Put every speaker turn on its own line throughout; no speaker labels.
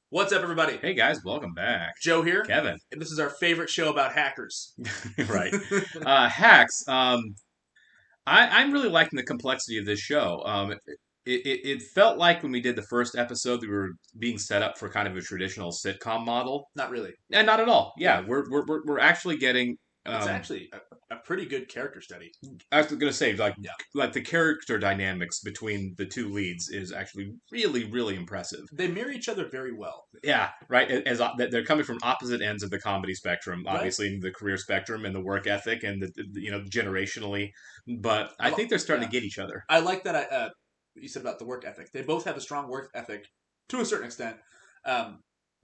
What's up, everybody?
Hey guys, welcome back.
Joe here,
Kevin.
and this is our favorite show about hackers.
Right. Hacks. I'm really liking the complexity of this show. It felt like when we did the first episode, we were being set up for kind of a traditional sitcom model.
Not really.
And not at all.
Yeah.
Yeah, we're actually getting.
It's actually a pretty good character study.
I was going to say
Yeah.
like the character dynamics between the two leads is actually really impressive.
They mirror each other very well.
Yeah, right. As they're coming from opposite ends of the comedy spectrum,
Right.
obviously the career spectrum and the work ethic and generationally. But I think they're starting to get each other.
I like that. You said about the work ethic. They both have a strong work ethic to a certain extent.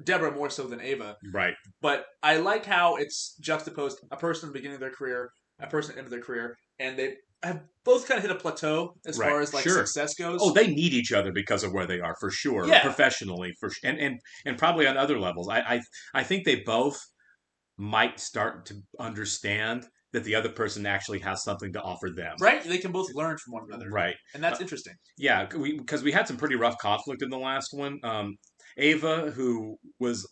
Deborah more so than Ava.
Right.
But I like how it's juxtaposed a person at the beginning of their career, a person at the end of their career, and they have both kind of hit a plateau as far as success goes.
Oh, they need each other because of where they are for sure.
Yeah.
Professionally and probably on other levels. I think they both might start to understand that the other person actually has something to offer them.
Right? They can both learn from one another.
Right.
And that's interesting.
Yeah, because we had some pretty rough conflict in the last one. Ava, who was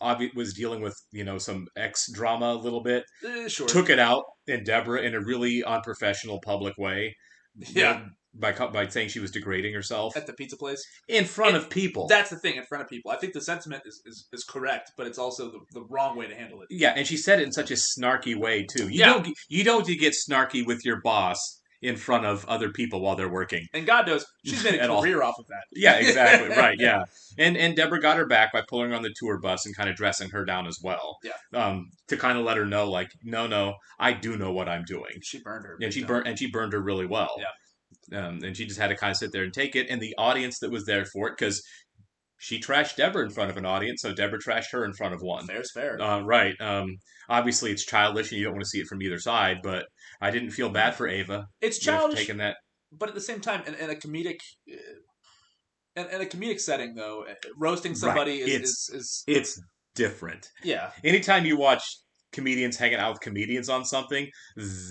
dealing with some ex drama a little bit,
Sure.
took it out in Deborah in a really unprofessional public way.
Yeah.
By saying she was degrading herself
At the pizza place
in front of people.
That's the thing, in front of people. I think the sentiment is correct, but it's also the wrong way to handle it.
Yeah, and she said it in such a snarky way too. You don't get snarky with your boss in front of other people while they're working.
And God knows she's made a career off of that.
Yeah, exactly. Right, yeah. And Deborah got her back by pulling her on the tour bus and kind of dressing her down as well.
Yeah.
To kind of let her know, like, no, I do know what I'm doing.
She burned her.
And she burned her really well.
Yeah.
And she just had to kind of sit there and take it. And the audience that was there for it, because she trashed Deborah in front of an audience, so Deborah trashed her in front of one.
Fair's fair.
Right. Obviously, it's childish, and you don't want to see it from either side. But I didn't feel bad for Ava.
It's childish,
taking that.
But at the same time, in a comedic, in a comedic setting, though, roasting somebody is
it's different.
Yeah.
Anytime you watch comedians hanging out with comedians on something,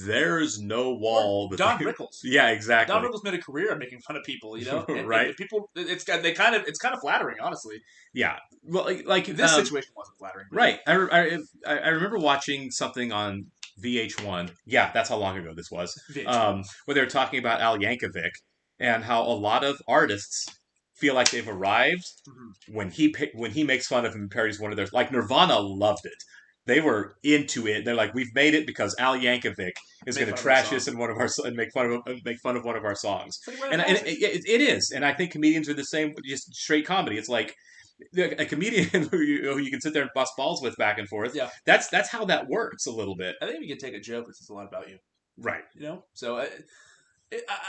there's no wall.
Don Rickles.
Yeah, exactly.
Don Rickles made a career of making fun of people, and,
right?
And people, it's kind of flattering, honestly.
Yeah, well, like
this situation wasn't flattering,
right? I remember watching something on VH1. Yeah, that's how long ago this was. VH1. Where they were talking about Al Yankovic and how a lot of artists feel like they've arrived when he makes fun of him and parodies one of their, like Nirvana loved it. They were into it. They're like, we've made it because Al Yankovic is going to trash us in one of our and make fun of one of our songs. And it is. And I think comedians are the same. Just straight comedy. It's like a comedian who you can sit there and bust balls with back and forth.
Yeah,
that's how that works a little bit.
I think we can take a joke that says a lot about you.
Right.
So.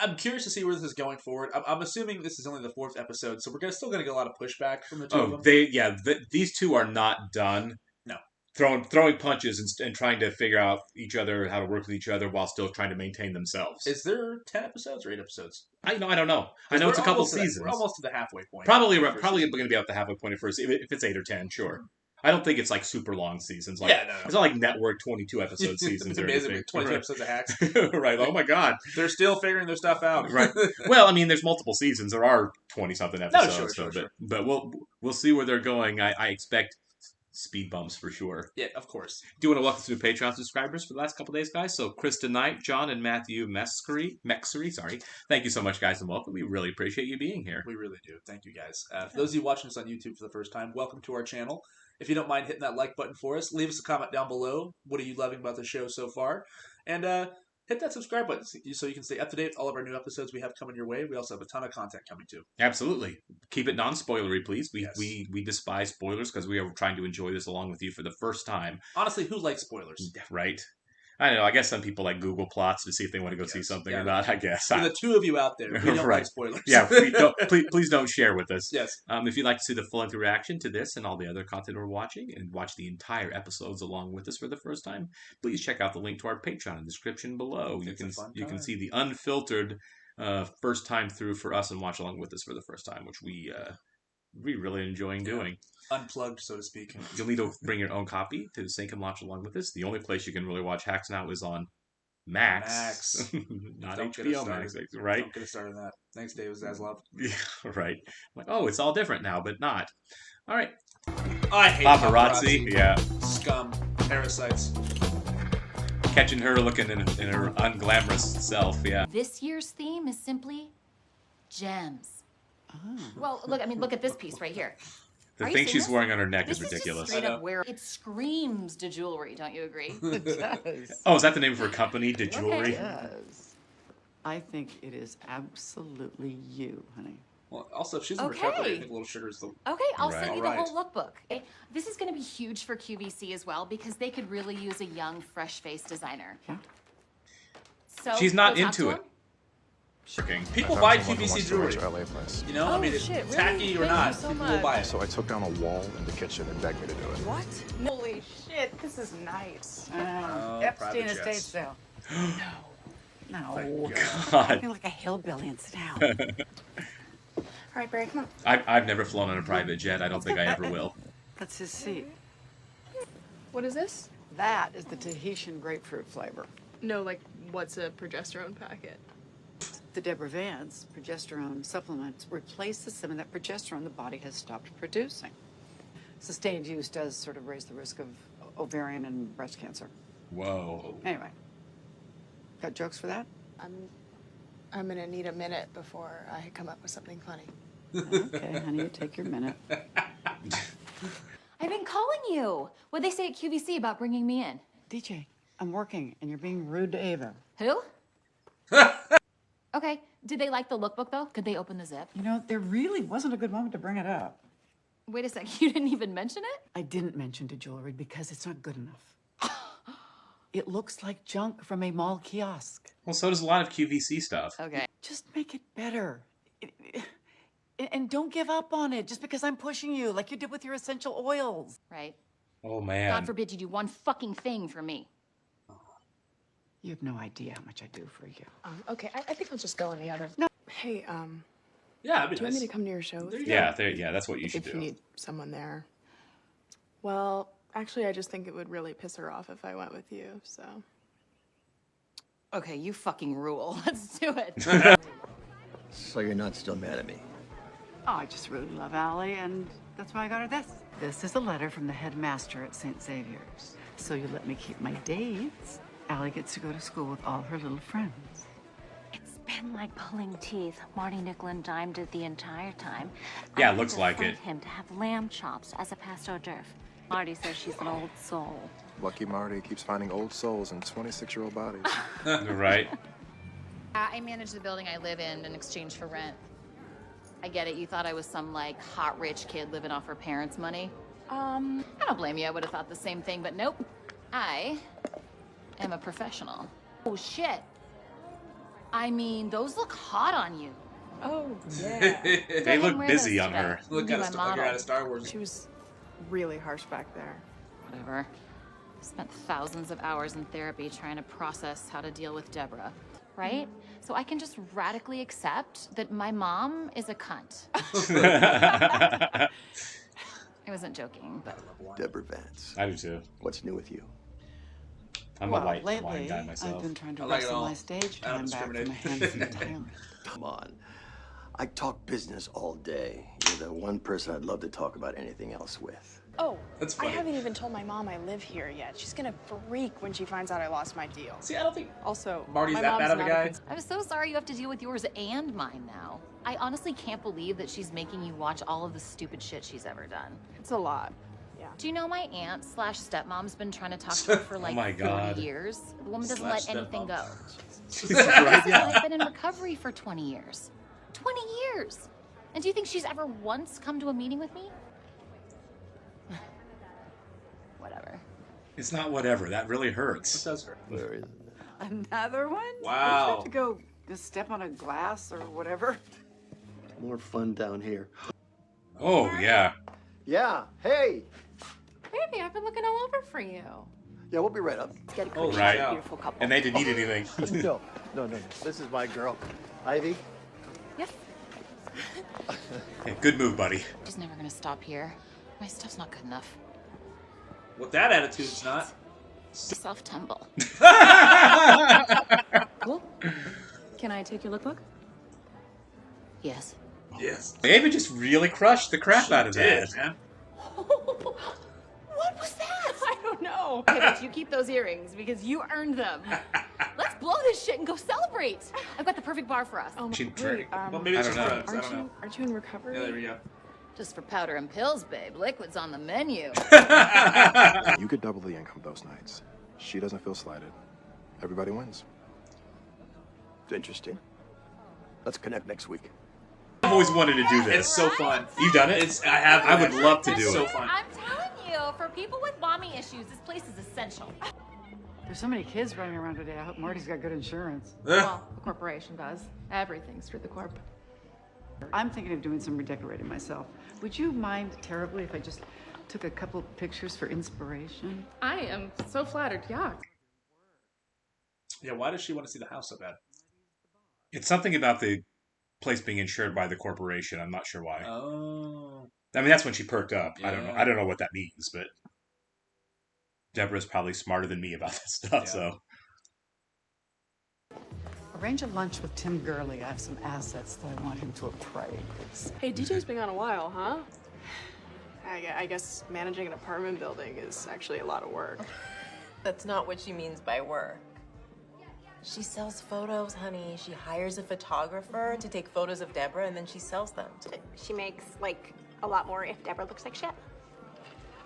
I'm curious to see where this is going forward. I'm assuming this is only the 4th episode, so we're still going to get a lot of pushback from the two of them.
These two are not done.
No.
Throwing punches and trying to figure out each other, how to work with each other while still trying to maintain themselves.
Is there 10 episodes or 8 episodes?
I don't know. I know it's a couple seasons.
We're almost to the halfway point.
Probably going to be at the halfway point at first. If it's 8 or 10, sure. Mm-hmm. I don't think it's like super long seasons. No. It's not like network 22 episode seasons.
It's amazing. 22 episodes of Hacks.
Right. Oh my God.
They're still figuring their stuff out.
Right. Well, I mean, there's multiple seasons. There are 20 something episodes.
No, sure.
But we'll see where they're going. I expect speed bumps for sure.
Yeah, of course.
Do you want to welcome some Patreon subscribers for the last couple days, guys? So Krista Knight, John, and Matthew Mexery, sorry. Thank you so much, guys, and welcome. We really appreciate you being here.
We really do. Thank you, guys. For those of you watching us on YouTube for the first time, welcome to our channel. If you don't mind hitting that like button for us, leave us a comment down below. What are you loving about the show so far? And hit that subscribe button so you can stay up to date with all of our new episodes we have coming your way. We also have a ton of content coming too.
Absolutely. Keep it non-spoilery, please. We despise spoilers because we are trying to enjoy this along with you for the first time.
Honestly, who likes spoilers?
Right. I don't know. I guess some people like Google plots to see if they want to go see something or not. I guess.
For the two of you out there, we don't like spoilers.
Yeah, please don't share with us.
Yes.
If you'd like to see the full reaction to this and all the other content we're watching and watch the entire episodes along with us for the first time, please check out the link to our Patreon in the description below. You can see the unfiltered first time through for us and watch along with us for the first time, which we really enjoying doing.
Unplugged, so to speak.
You'll need to bring your own copy to sync and watch along with us. The only place you can really watch Hacks now is on Max. Not HBO Max, right?
Don't get us started on that. Next day was Zaslav.
Yeah, right. Like, oh, it's all different now, but not. All right.
Oh, I hate
paparazzi. Yeah.
Scum. Parasites.
Catching her looking in her unglamorous self, yeah.
This year's theme is simply gems. Oh. Well, look at this piece right here.
The thing she's wearing on her neck is ridiculous.
This is just straight up wear. It screams de jewelry, don't you agree?
It does.
Oh, is that the name of her company, de jewelry?
It does. I think it is absolutely you, honey.
Well, also, if she's in recovery, I think Little Sugar is the...
Okay, I'll
Right.
send you the whole lookbook. Okay? This is going to be huge for QVC as well because they could really use a young, fresh-faced designer.
Yeah.
So
She's not
go talk
into
to
it.
him.
Shocking.
People buy QVC jewelry.
LA place.
You know, I mean, it's
shit, really?
tacky or
Thank
not,
you so
people will
much.
buy it.
So I took down a wall in the kitchen and begged me to do it.
What? Holy shit, this is nice.
private
Epstein
jets.
estate sale. No. I
God.
feel like a hillbilly and sit down.
All right, Barry, come on.
I've never flown on a private jet. I don't think I ever will.
That's his seat.
What is this?
That is the Tahitian grapefruit flavor.
No, like, what's a progesterone packet?
The Deborah Vance progesterone supplements replace the semen that progesterone the body has stopped producing. Sustained use does sort of raise the risk of ovarian and breast cancer.
Whoa.
Anyway, got jokes for that?
I'm gonna need a minute before I come up with something funny.
Okay, honey, you take your minute.
I've been calling you. What'd they say at QVC about bringing me in?
DJ, I'm working and you're being rude to Ava.
Who? Okay, did they like the lookbook though? Could they open the zip?
You know, there really wasn't a good moment to bring it up.
Wait a sec, you didn't even mention it?
I didn't mention to jewelry because it's not good enough. It looks like junk from a mall kiosk.
Well, so does a lot of QVC stuff.
Okay.
Just make it better. And don't give up on it just because I'm pushing you like you did with your essential oils.
Right.
Oh, man.
God forbid you do one fucking thing for me.
You have no idea how much I do for you.
Okay, I think I'll just go in the other.
No.
Hey,
Yeah, it'd be
do you want
nice.
me to come to your show with you?
Yeah, that's what you should
If
do.
you need someone there. Well, actually, I just think it would really piss her off if I went with you, so.
Okay, you fucking rule. Let's do it.
So you're not still mad at me?
Oh, I just really love Allie, and that's why I got her this. This is a letter from the headmaster at St. Xavier's. So you let me keep my dates. Allie gets to go to school with all her little friends.
It's been like pulling teeth. Marty nickel and dimed it the entire time.
Yeah,
I
it looks
had to
like
fight
it.
him to have lamb chops as a past hors d'oeuvre. Marty says she's an old soul.
Lucky Marty keeps finding old souls in 26-year-old bodies.
Right?
I manage the building I live in exchange for rent. I get it. You thought I was some, like, hot rich kid living off her parents' money. I don't blame you. I would have thought the same thing, but nope. I am a professional. Oh, shit. I mean, those look hot on you.
Oh, yeah.
They look
wear
busy
those
on
today.
her.
Look
Be
at
my
like you're
model.
out of Star Wars.
She was really harsh back there.
Whatever. Spent thousands of hours in therapy trying to process how to deal with Deborah, right? So I can just radically accept that my mom is a cunt. I wasn't joking, but
Deborah Vance.
I do too.
What's new with you?
I'm
well,
a white
lately,
wine guy myself.
I've been trying to
I like it
wrestle
all.
my stage
I don't
time back from a
discriminate.
handsome talent.
Come on. I talk business all day. You're the one person I'd love to talk about anything else with.
Oh,
That's
I
funny.
haven't even told my mom I live here yet. She's gonna freak when she finds out I lost my deal.
See, I don't think
Also,
Marty's
my
that
mom's
bad of a
not
guy.
I'm so sorry you have to deal with yours and mine now. I honestly can't believe that she's making you watch all of the stupid shit she's ever done.
It's a lot. Yeah.
Do you know my aunt / stepmom's been trying to talk to her for like
my
30
God.
years? The woman doesn't
Slash
let anything go.
stepmom.
Right, yeah.
I've been in recovery for 20 years. 20 years! And do you think she's ever once come to a meeting with me? Whatever.
It's not whatever. That really
It
hurts.
does hurt.
Where is it?
Another one?
Wow.
Don't you have to go just step on a glass or whatever?
More fun down here.
Oh, yeah.
Yeah. Hey.
Baby, I've been looking all over for you.
Yeah, we'll be right up.
Get a
Oh,
quick
right.
shot of a beautiful couple.
And they didn't eat anything.
No. This is my girl. Ivy.
Yep.
Hey, good move, buddy.
She's never gonna stop here. My stuff's not good enough.
With that attitude, it's not.
Self-tumble.
Cool. Can I take your lookbook?
Yes.
Yes.
Ava just really crushed the crap out of
Did,
that.
man.
What was that?
I don't know.
Okay, but you keep those earrings because you earned them. Let's blow this shit and go celebrate. I've got the perfect bar for us.
Oh my,
She-
wait,
Well, maybe it's
I
just
don't know.
drugs. I
aren't
don't
you
know.
aren't you in recovery?
Yeah, there we go.
Just for powder and pills, babe. Liquid's on the menu.
You get double the income those nights. She doesn't feel slighted. Everybody wins.
It's interesting. Let's connect next week.
I've always wanted to do this.
It's so fun.
You've done it?
I have.
I would love to do
It's so
it.
fun.
I'm telling you, for people with mommy issues, this place is essential.
There's so many kids running around today. I hope Marty's got good insurance.
Well, the corporation does. Everything's through the corp.
I'm thinking of doing some redecorating myself. Would you mind terribly if I just took a couple pictures for inspiration?
I am so flattered. Yeah.
Yeah, why does she want to see the house so bad?
It's something about the place being insured by the corporation. I'm not sure why.
Oh.
I mean, that's when she perked up. I don't know.
Yeah.
I don't know what that means, but Deborah's probably smarter than me about that stuff.
Yeah.
So
Arrange a lunch with Tim Gurley. I have some assets that I want him to appraise.
Hey, DJ's been gone a while, huh? I guess managing an apartment building is actually a lot of work.
That's not what she means by work. She sells photos, honey. She hires a photographer to take photos of Deborah and then she sells them.
She makes, like, a lot more if Deborah looks like shit.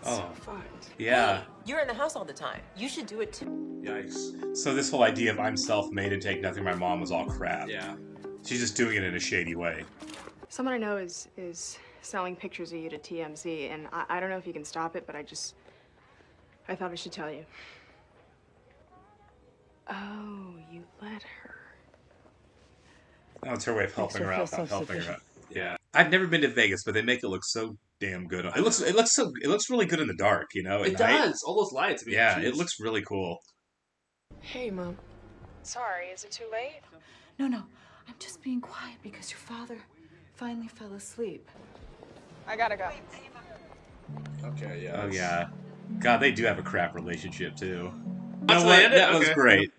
oh
Fun.
yeah.
You're in the house all the time. You should do it too.
Yikes.
So this whole idea of I'm self-made and take nothing from my mom was all crap.
Yeah.
She's just doing it in a shady way.
Someone I know is selling pictures of you to TMZ, and I don't know if you can stop it, but I thought I should tell you. Oh, you let her.
Oh, it's her way of helping her out,
feel
not
so
helping her out.
sufficient.
Yeah. I've never been to Vegas, but they make it look so damn good. It looks really good in the dark, you know. At
It
night.
does. All those lights. I mean,
Yeah,
geez.
it looks really cool.
Hey, Mom. Sorry, is it too late?
No, I'm just being quiet because your father finally fell asleep.
I gotta go.
Okay, yeah.
Oh yeah. God, they do have a crap relationship too.
That's
You know
the
what?
end of it?
That was
Okay.
great.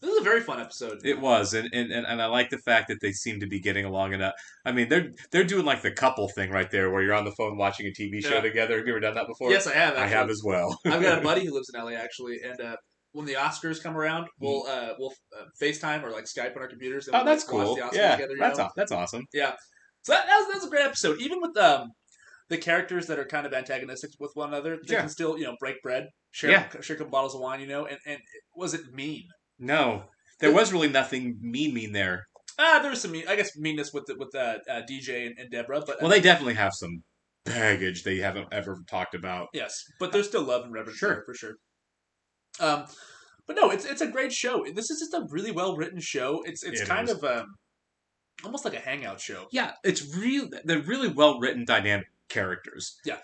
This is a very fun episode.
It was, and I like the fact that they seem to be getting along enough. I mean, they're doing like the couple thing right there, where you're on the phone watching a TV show
Yeah.
together. Have you ever done that before?
Yes, I have.
I
Actually.
have as well.
I've got a buddy who lives in LA actually, and when the Oscars come around, we'll FaceTime or like Skype on our computers. And
Oh,
we'll,
that's
like, watch
cool.
the Oscars
Yeah,
together, you know?
that's awesome.
Yeah. So that was a great episode. Even with the characters that are kind of antagonistic with one another, they
Yeah.
can still break bread, share a couple bottles of wine, and was it mean?
No, there was really nothing mean there.
There was some meanness with DJ and Deborah, but
Well, they definitely have some baggage they haven't ever talked about.
yes, but there's still love and reverence
Sure.
there, for sure. But no, it's a great show. This is just a really well written show. It's
It
kind
is.
of almost like a hangout show.
Yeah, they're really well written, dynamic characters.
Yeah.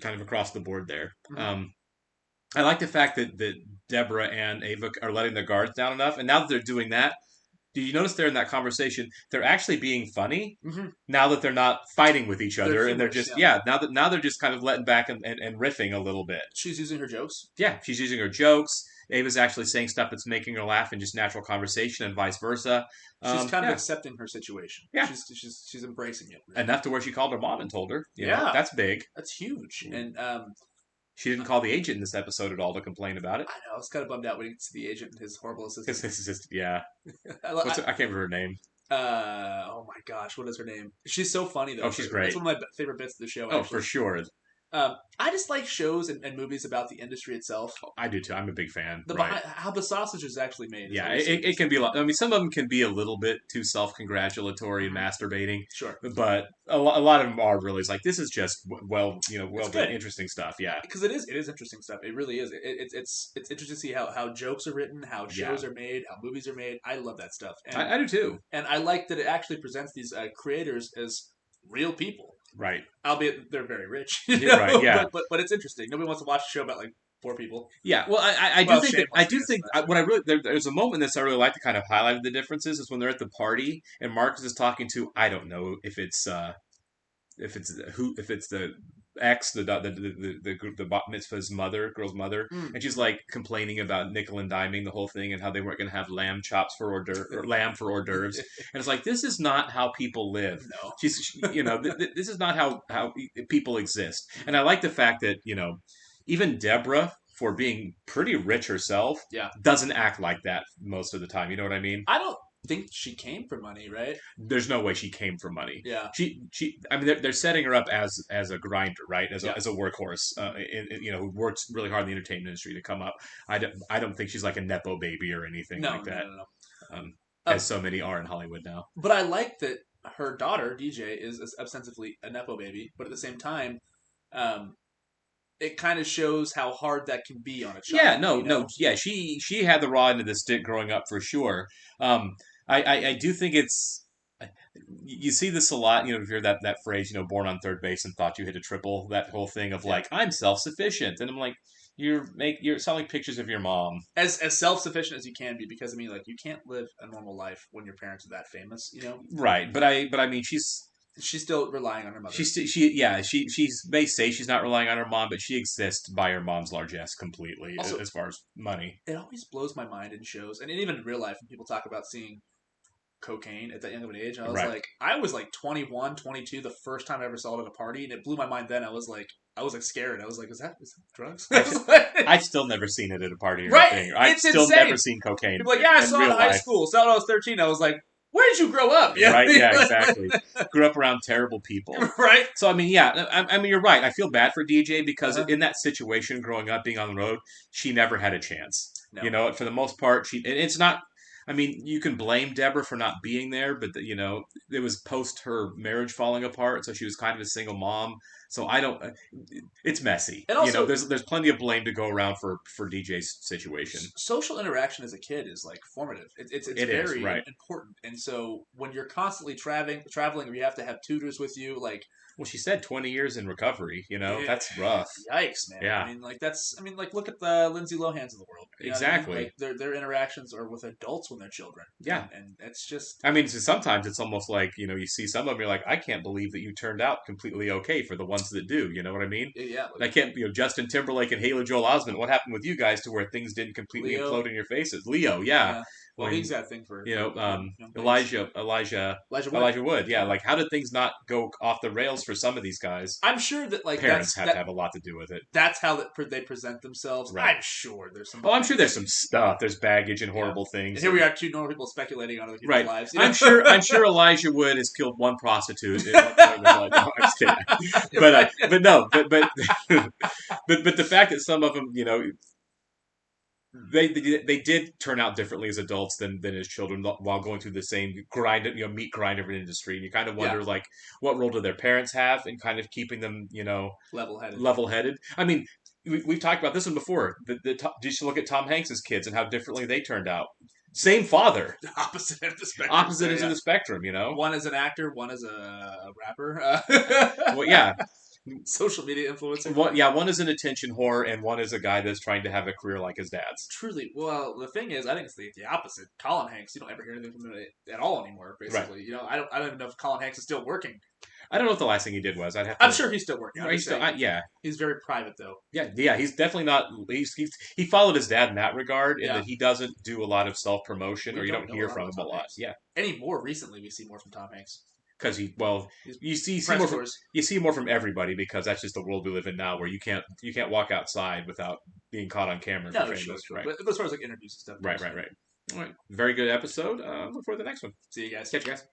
Kind of across the board there.
Mhm.
I like the fact that Deborah and Ava are letting their guards down enough, and now that they're doing that, do you notice there in that conversation they're actually being funny
Mhm.
now that they're not fighting with each other,
They're
and they're
humorous,
just
yeah.
now they're just kind of letting back and riffing a little bit.
She's using her jokes.
Yeah, she's using her jokes. Ava's actually saying stuff that's making her laugh in just natural conversation, and vice versa.
She's kind of
yeah.
accepting her situation.
Yeah.
she's embracing it.
Enough to where she called her mom and told her. You know,
Yeah.
that's big.
That's huge. And
She didn't call the agent in this episode at all to complain about it.
I know I was kind of bummed out when he didn't see the agent and his horrible assistant.
It's just, yeah.
I
I can't remember her name.
oh my gosh, what is her name? She's so funny though.
Oh, she's great.
That's one of my favorite bits of the show.
Oh,
actually.
for sure.
I just like shows and movies about the industry itself.
I do too. I'm a big fan.
The
Right.
how the sausage is actually made. is
Yeah,
always
it can be a
interesting.
lot. I mean, some of them can be a little bit too self-congratulatory and masturbating,
Sure.
but a lot of them are really it's like this is just well
good.
interesting stuff. Yeah,
Because it is interesting stuff. It really is. It's interesting to see how jokes are written, how shows are made, how movies are made. I love that stuff. And
I do too.
And I like that it actually presents these creators as real people,
Right.
albeit they're very rich.
You're right, yeah.
But it's interesting. Nobody wants to watch a show about like poor people.
Yeah, well, I
Well,
do think
shameless,
I do
I guess,
think
but-
what I really there's a moment in this I really like to kind of highlight the differences is when they're at the party and Marcus is talking to I don't know if it's the ex, the bat mitzvah's girl's mother, and she's like complaining about nickel and diming the whole thing and how they weren't going to have lamb chops for lamb for hors d'oeuvres, and it's like, this is not how people live.
No.
This is not how people exist. And I like the fact that even Deborah, for being pretty rich herself, doesn't act like that most of the time. You know what I mean?
I don't think she came for money, right?
There's no way she came for money.
Yeah.
She. I mean, they're setting her up as a grinder, right? As a workhorse, who works really hard in the entertainment industry to come up. I don't think she's like a nepo baby or anything like that. No. As so many are in Hollywood now.
But I like that her daughter DJ is ostensibly a nepo baby, but at the same time, it kind of shows how hard that can be on a child.
Yeah, she had the raw end of the stick growing up for sure. I do think it's, you see this a lot. If you hear that phrase, born on third base and thought you hit a triple. That whole thing of like, I'm self-sufficient, and I'm like, you're selling pictures of your mom
as self-sufficient as you can be, because you can't live a normal life when your parents are that famous,
Right, but I mean she's
still relying on her mother.
She may say she's not relying on her mom, but she exists by her mom's largesse completely. Also, as far as money.
It always blows my mind in shows, and even in real life, when people talk about seeing cocaine at that young of an age. I was like 21, 22 the first time I ever saw it at a party, and it blew my mind then. I was like scared. I was like, is that drugs?
I've still never seen it at a party or anything. I've still never seen cocaine.
People are like, I saw it in high school. Saw it when I was 13. I was like, where did you grow up?
Right, yeah, exactly. Grew up around terrible people.
Right.
So, I mean, you're right. I feel bad for DJ because in that situation, growing up, being on the road, she never had a chance. No. For the most part, it's not, I mean, you can blame Deborah for not being there, but, it was post her marriage falling apart, so she was kind of a single mom. So it's messy. And also, there's plenty of blame to go around for DJ's situation.
Social interaction as a kid is like formative. It's very important. And so when you're constantly traveling, or you have to have tutors with you, like,
well, she said 20 years in recovery. That's rough.
Yikes, man.
Yeah.
Look at the Lindsay Lohans of the world.
Exactly.
Their interactions are with adults when they're children.
Yeah.
And it's just.
I mean, sometimes it's almost like, you see some of them, you're like, I can't believe that you turned out completely okay for the ones that do. You know what I mean?
Yeah.
I can't, Justin Timberlake and Haley Joel Osment. What happened with you guys to where things didn't completely implode in your faces? Leo, yeah.
Well, he's got a thing for
Elijah Wood. Yeah, like how did things not go off the rails for some of these guys?
I'm sure that
parents have to have a lot to do with it.
That's how they present themselves. Right. I'm sure there's some.
Oh, I'm sure there's some stuff. There's baggage and horrible things.
And here we are, two normal people speculating on other people's lives.
I'm sure Elijah Wood has killed one prostitute. I'm just kidding. But the fact that some of them, they did turn out differently as adults than as children while going through the same meat grind of an industry. And you kind of wonder, like, what role do their parents have in kind of keeping them, level-headed? I mean, we've talked about this one before. Just look at Tom Hanks' kids and how differently they turned out. Same father.
Opposite end of the spectrum.
Opposite ends of the spectrum,
One is an actor, one is a rapper.
Well, yeah.
Social media influencer.
One is an attention whore, and one is a guy that's trying to have a career like his dad's.
Truly. Well, the thing is, I think it's the opposite. Colin Hanks, you don't ever hear anything from him at all anymore, basically. Right. I don't even know if Colin Hanks is still working.
I don't know what the last thing he did was.
I'm sure he's still working.
He's
very private, though.
Yeah. He's definitely not. He followed his dad in that regard, in that he doesn't do a lot of self promotion, or you don't hear from him a lot. Yeah.
Any more recently, we see more from Tom Hanks.
Because you see more from everybody, because that's just the world we live in now, where you can't walk outside without being caught on camera.
No, sure. Right. But as far as like interviews and stuff.
Right. All right. Very good episode. Look forward to the next one.
See you guys.
Catch you guys.